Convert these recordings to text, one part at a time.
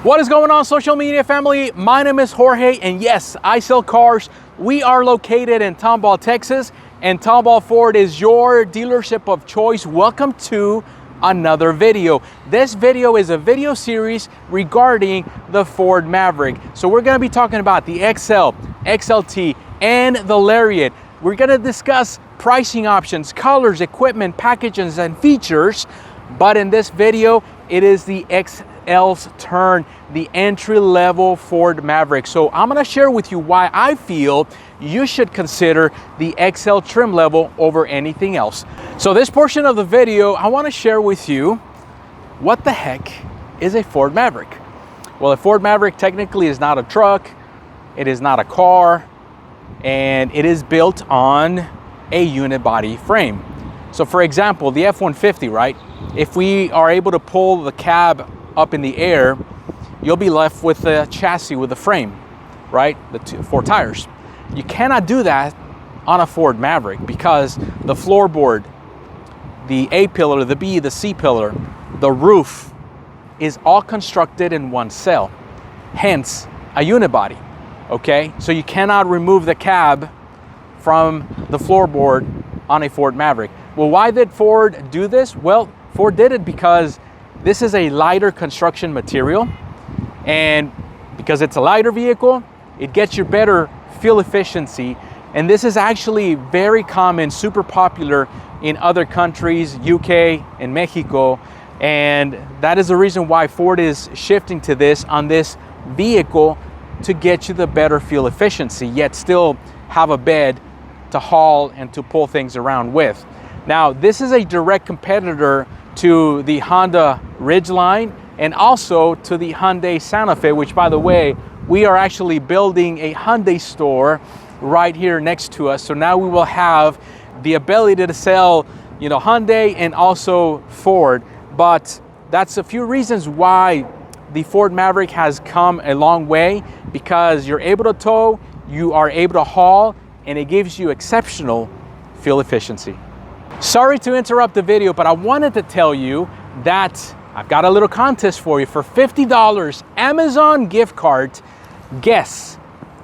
What is going on, social media family? My name is Jorge, and yes, I sell cars. We are located in Tomball, Texas, and Tomball Ford is your dealership of choice. Welcome to another video. This video is a video series regarding the Ford Maverick. So we're going to be talking about the XL, XLT, and the Lariat. We're going to discuss pricing options, colors, equipment, packages, and features. But in this video, it is the XL's turn, the entry-level Ford Maverick. So I'm gonna share with you why I feel you should consider the XL trim level over anything else. So this portion of the video, I wanna share with you what the heck is a Ford Maverick. Well, a Ford Maverick technically is not a truck, it is not a car, and it is built on a unibody frame. So for example, the F-150, right? If we are able to pull the cab up in the air, you'll be left with the chassis with the frame, right? The four tires. You cannot do that on a Ford Maverick because the floorboard, the A pillar, the B, the C pillar, the roof is all constructed in one cell, hence a unibody, okay? So you cannot remove the cab from the floorboard on a Ford Maverick. Well, why did Ford do this? Well, Ford did it because this is a lighter construction material, and because it's a lighter vehicle, it gets you better fuel efficiency. And this is actually very common, super popular in other countries, UK and Mexico. And that is the reason why Ford is shifting to this on this vehicle, to get you the better fuel efficiency, yet still have a bed to haul and to pull things around with. Now, this is a direct competitor to the Honda Ridgeline and also to the Hyundai Santa Fe, which, by the way, we are actually building a Hyundai store right here next to us. So now we will have the ability to sell, Hyundai and also Ford. But that's a few reasons why the Ford Maverick has come a long way, because you're able to tow, you are able to haul, and it gives you exceptional fuel efficiency. Sorry to interrupt the video, but I wanted to tell you that I've got a little contest for you. For $50 Amazon gift card, guess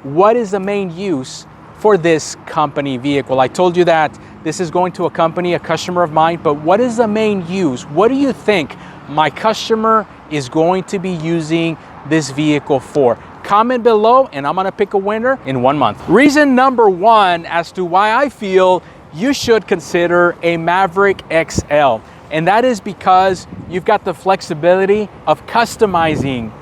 what is the main use for this company vehicle? I told you that this is going to accompany a customer of mine, but what is the main use? What do you think my customer is going to be using this vehicle for? Comment below and I'm gonna pick a winner in 1 month. Reason number one as to why I feel you should consider a Maverick XL, and that is because you've got the flexibility of customizing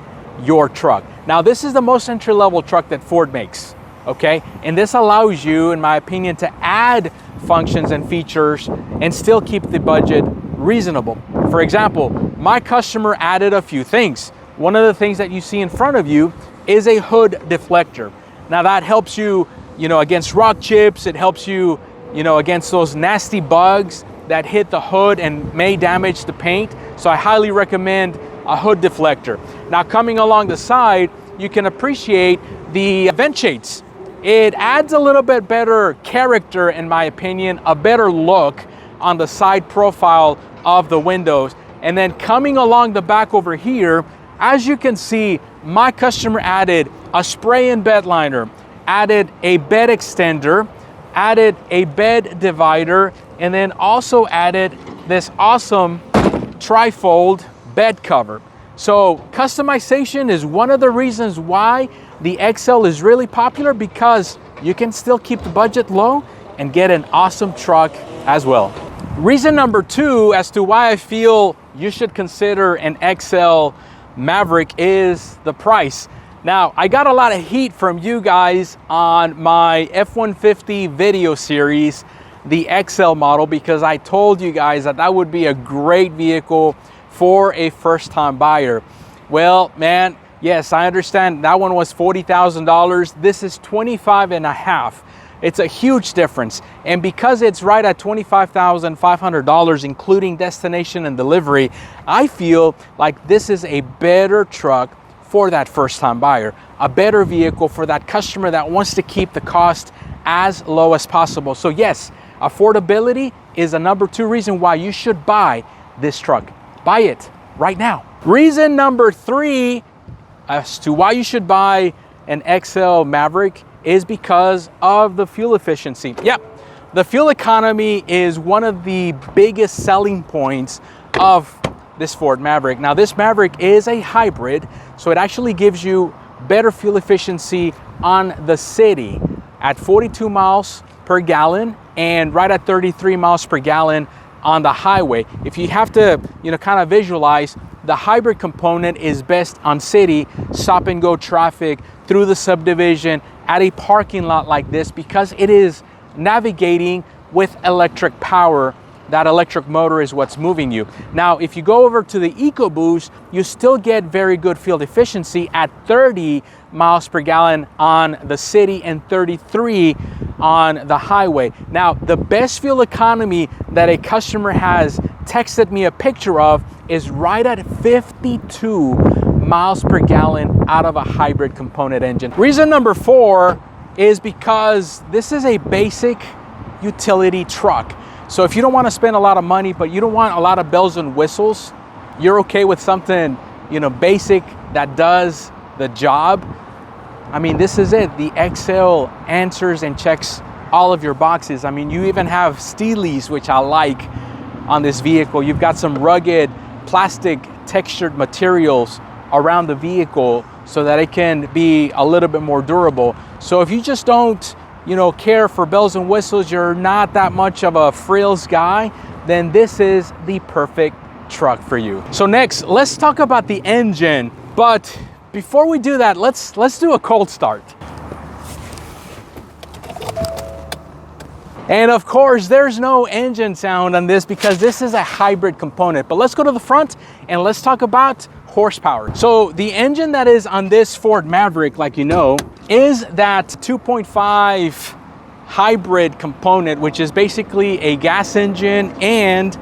your truck. Now, this is the most entry-level truck that Ford makes, okay? And this allows you, in my opinion, to add functions and features and still keep the budget reasonable. For example, my customer added a few things. One of the things that you see in front of you is a hood deflector. Now that helps you, against rock chips. It helps you, against those nasty bugs that hit the hood and may damage the paint. So I highly recommend a hood deflector. Now, coming along the side, you can appreciate the vent shades. It adds a little bit better character, in my opinion, a better look on the side profile of the windows. And then coming along the back over here, as you can see, my customer added a spray and bed liner, added a bed extender, added a bed divider, and then also added this awesome trifold bed cover. So customization is one of the reasons why the XL is really popular, because you can still keep the budget low and get an awesome truck as well. Reason number two as to why I feel you should consider an XL Maverick is the price. Now, I got a lot of heat from you guys on my F-150 video series, the XL model, because I told you guys that that would be a great vehicle for a first-time buyer. Well, man, yes, I understand that one was $40,000. This is $25,500. It's a huge difference. And because it's right at $25,500, including destination and delivery, I feel like this is a better truck for that first-time buyer, a better vehicle for that customer that wants to keep the cost as low as possible. So yes, affordability is a number two reason why you should buy this truck. Buy it right now. Reason number three as to why you should buy an XL Maverick is because of the fuel efficiency. Yep, the fuel economy is one of the biggest selling points of this Ford Maverick. Now, this Maverick is a hybrid, so it actually gives you better fuel efficiency on the city at 42 miles per gallon and right at 33 miles per gallon on the highway. If you have to, kind of visualize, the hybrid component is best on city stop and go traffic through the subdivision at a parking lot like this, because it is navigating with electric power. That electric motor is what's moving you. Now, if you go over to the EcoBoost, you still get very good fuel efficiency at 30 miles per gallon on the city and 33 on the highway. Now, the best fuel economy that a customer has texted me a picture of is right at 52 miles per gallon out of a hybrid component engine. Reason number 4 is because this is a basic utility truck. So if you don't want to spend a lot of money, but you don't want a lot of bells and whistles, you're okay with something, basic that does the job. I mean, this is it. The XL answers and checks all of your boxes. I mean, you even have Steelies, which I like on this vehicle. You've got some rugged plastic textured materials around the vehicle so that it can be a little bit more durable. So if you just don't care for bells and whistles, you're not that much of a frills guy, then this is the perfect truck for you. So next, let's talk about the engine. But before we do that, let's do a cold start. And of course, there's no engine sound on this because this is a hybrid component. But let's go to the front and let's talk about horsepower. So the engine that is on this Ford Maverick, like is that 2.5 hybrid component, which is basically a gas engine and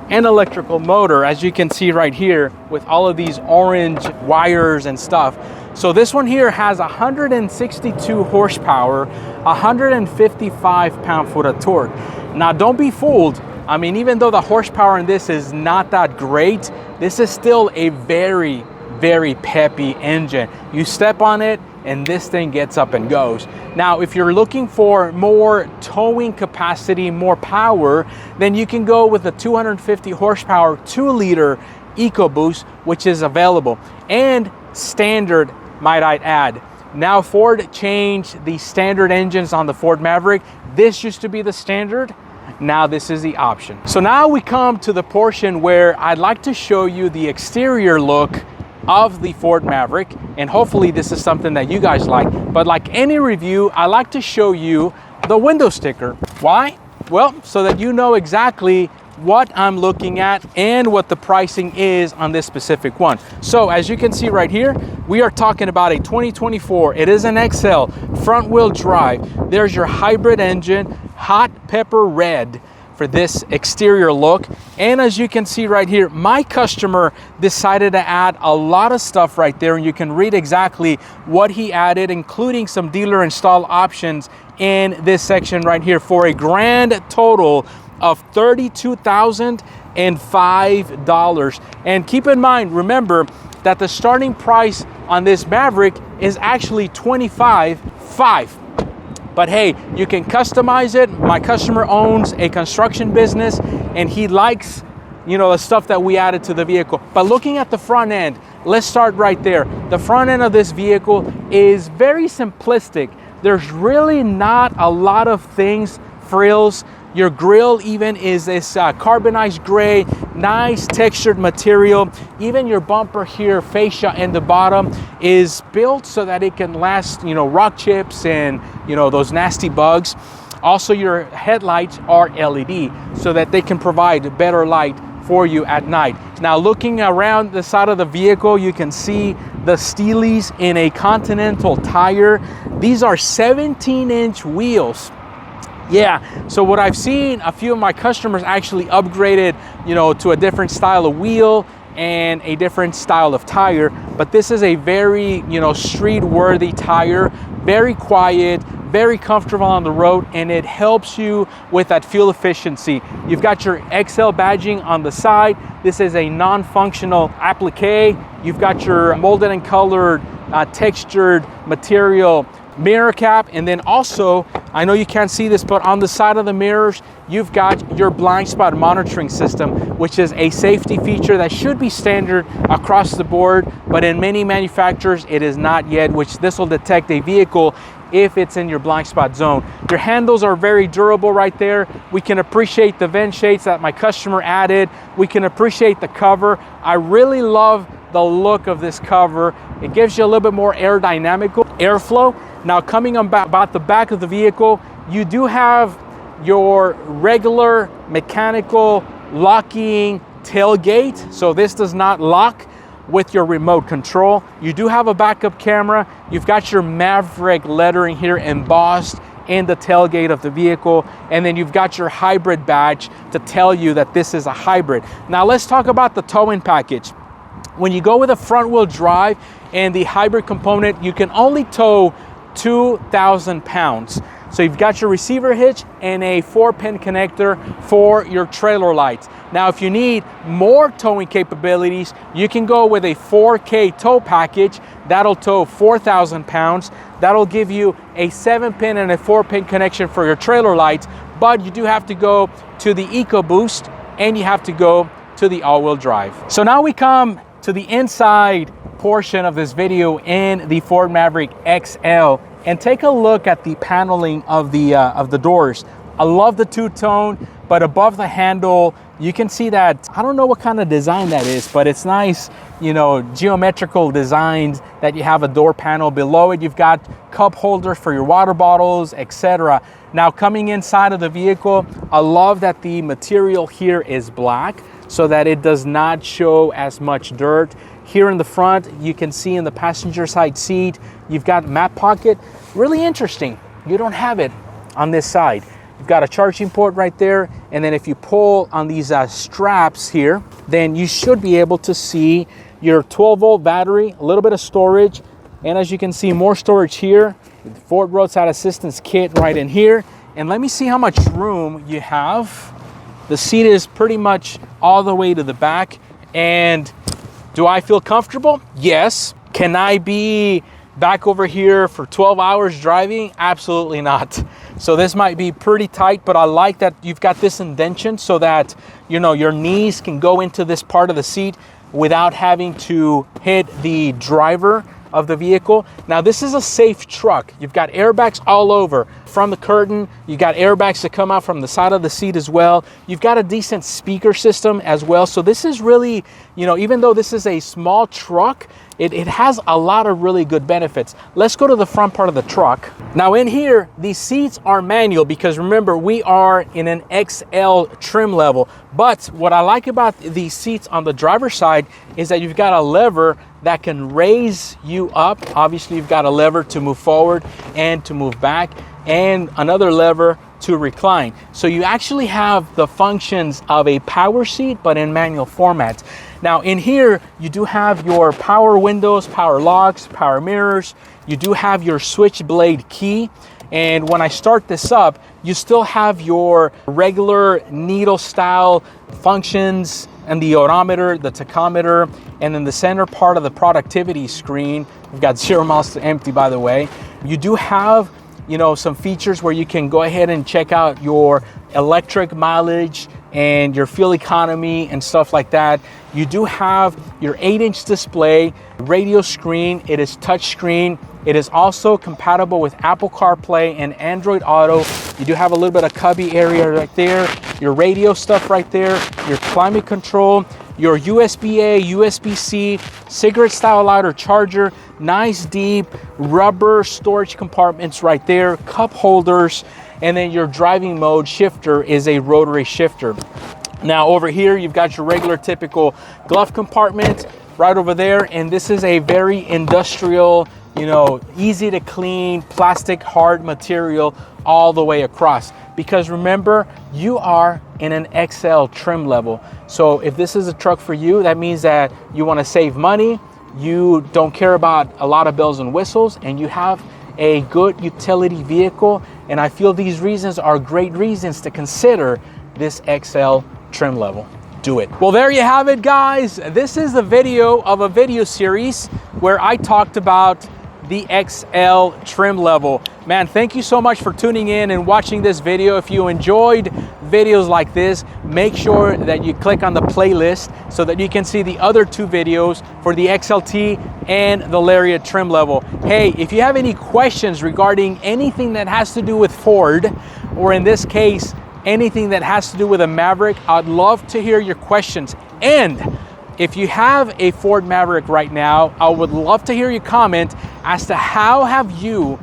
an electrical motor, as you can see right here with all of these orange wires and stuff. So this one here has 162 horsepower, 155 pound-foot of torque. Now, don't be fooled. I mean, even though the horsepower in this is not that great, this is still a very, very peppy engine. You step on it and this thing gets up and goes. Now, if you're looking for more towing capacity, more power, then you can go with the 250 horsepower 2-liter EcoBoost, which is available. And standard, might I add. Now, Ford changed the standard engines on the Ford Maverick. This used to be the standard. Now this is the option. So now we come to the portion where I'd like to show you the exterior look of the Ford Maverick, and hopefully this is something that you guys like. But like any review, I like to show you the window sticker. Why? Well, so that you know exactly what I'm looking at and what the pricing is on this specific one. So as you can see right here, we are talking about a 2024. It is an XL front wheel drive. There's your hybrid engine, hot pepper red for this exterior look. And as you can see right here, my customer decided to add a lot of stuff right there, and you can read exactly what he added, including some dealer install options in this section right here for a grand total of $32,005. And keep in mind, remember that the starting price on this Maverick is actually $25,500. But hey, you can customize it. My customer owns a construction business and he likes, the stuff that we added to the vehicle. But looking at the front end, let's start right there. The front end of this vehicle is very simplistic. There's really not a lot of things, frills. Your grille even is this carbonized gray, nice textured material. Even your bumper here, fascia in the bottom, is built so that it can last, rock chips and, those nasty bugs. Also, your headlights are LED so that they can provide better light for you at night. Now, looking around the side of the vehicle, you can see the Steelies in a Continental tire. These are 17-inch wheels. Yeah, so what I've seen, a few of my customers actually upgraded, to a different style of wheel and a different style of tire. But this is a very, street-worthy tire, very quiet, very comfortable on the road, and it helps you with that fuel efficiency. You've got your XL badging on the side. This is a non-functional applique. You've got your molded and colored textured material mirror cap, and then also, I know you can't see this, but on the side of the mirrors, you've got your blind spot monitoring system, which is a safety feature that should be standard across the board, but in many manufacturers, it is not yet, which this will detect a vehicle if it's in your blind spot zone. Your handles are very durable right there. We can appreciate the vent shades that my customer added. We can appreciate the cover. I really love the look of this cover. It gives you a little bit more aerodynamic airflow. Now, coming about the back of the vehicle, you do have your regular mechanical locking tailgate. So this does not lock with your remote control. You do have a backup camera. You've got your Maverick lettering here embossed in the tailgate of the vehicle. And then you've got your hybrid badge to tell you that this is a hybrid. Now let's talk about the towing package. When you go with a front wheel drive and the hybrid component, you can only tow 2,000 pounds. So you've got your receiver hitch and a 4-pin connector for your trailer lights. Now, if you need more towing capabilities, you can go with a 4K tow package. That'll tow 4,000 pounds. That'll give you a 7-pin and a 4-pin connection for your trailer lights, but you do have to go to the EcoBoost and you have to go to the all-wheel drive. So now we come to the inside portion of this video in the Ford Maverick XL, and take a look at the paneling of the doors. I love the two-tone, but above the handle, you can see that, I don't know what kind of design that is, but it's nice, you know, geometrical designs that you have a door panel. Below it, you've got cup holders for your water bottles, etc. Now, coming inside of the vehicle, I love that the material here is black so that it does not show as much dirt. Here in the front, you can see in the passenger side seat, you've got map pocket. Really interesting. You don't have it on this side. You've got a charging port right there. And then if you pull on these straps here, then you should be able to see your 12-volt battery, a little bit of storage. And as you can see, more storage here. The Ford Roadside Assistance Kit right in here. And let me see how much room you have. The seat is pretty much all the way to the back. And do I feel comfortable? Yes. Can I be back over here for 12 hours driving? Absolutely not. So this might be pretty tight, but I like that you've got this indentation so that, you know, your knees can go into this part of the seat without having to hit the driver of the vehicle. Now, this is a safe truck. You've got airbags all over from the curtain. You got airbags that come out from the side of the seat as well. You've got a decent speaker system as well. So this is really, you know, even though this is a small truck, it has a lot of really good benefits. Let's go to the front part of the truck. Now in here, these seats are manual because remember, we are in an XL trim level. But what I like about these seats on the driver's side is that you've got a lever that can raise you up. Obviously, you've got a lever to move forward and to move back, and another lever to recline. So you actually have the functions of a power seat, but in manual format. Now in here, you do have your power windows, power locks, power mirrors. You do have your switchblade key. And when I start this up, you still have your regular needle style functions and the odometer, the tachometer, and then the center part of the productivity screen. We've got 0 miles to empty, by the way. You do have, you know, some features where you can go ahead and check out your electric mileage and your fuel economy and stuff like that. You do have your 8-inch display, radio screen. It is touch screen. It is also compatible with Apple CarPlay and Android Auto. You do have a little bit of cubby area right there, your radio stuff right there, your climate control, your USB-A, USB-C, cigarette style lighter charger, nice deep rubber storage compartments right there, cup holders, and then your driving mode shifter is a rotary shifter. Now over here, you've got your regular typical glove compartment right over there, and this is a very industrial, you know, easy to clean, plastic hard material all the way across. Because remember, you are in an XL trim level. So if this is a truck for you, that means that you want to save money, you don't care about a lot of bells and whistles, and you have a good utility vehicle, and I feel these reasons are great reasons to consider this XL trim level. Do it. Well, there you have it, guys. This is the video of a video series where I talked about the XL trim level. Man, thank you so much for tuning in and watching this video. If you enjoyed videos like this, make sure that you click on the playlist so that you can see the other two videos for the XLT and the Lariat trim level. Hey, if you have any questions regarding anything that has to do with Ford, or in this case, anything that has to do with a Maverick, I'd love to hear your questions. And if you have a Ford Maverick right now, I would love to hear your comment as to how have you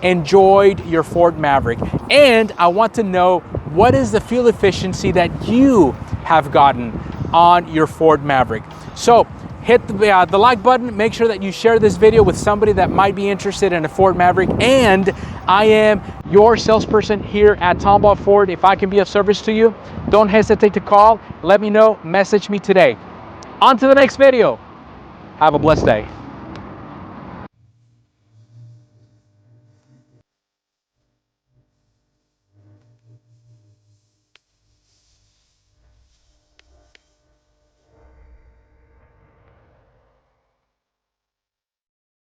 enjoyed your Ford Maverick. And I want to know, what is the fuel efficiency that you have gotten on your Ford Maverick? So hit the like button, make sure that you share this video with somebody that might be interested in a Ford Maverick. And I am your salesperson here at Tomball Ford. If I can be of service to you, don't hesitate to call. Let me know, message me today. On to the next video. Have a blessed day.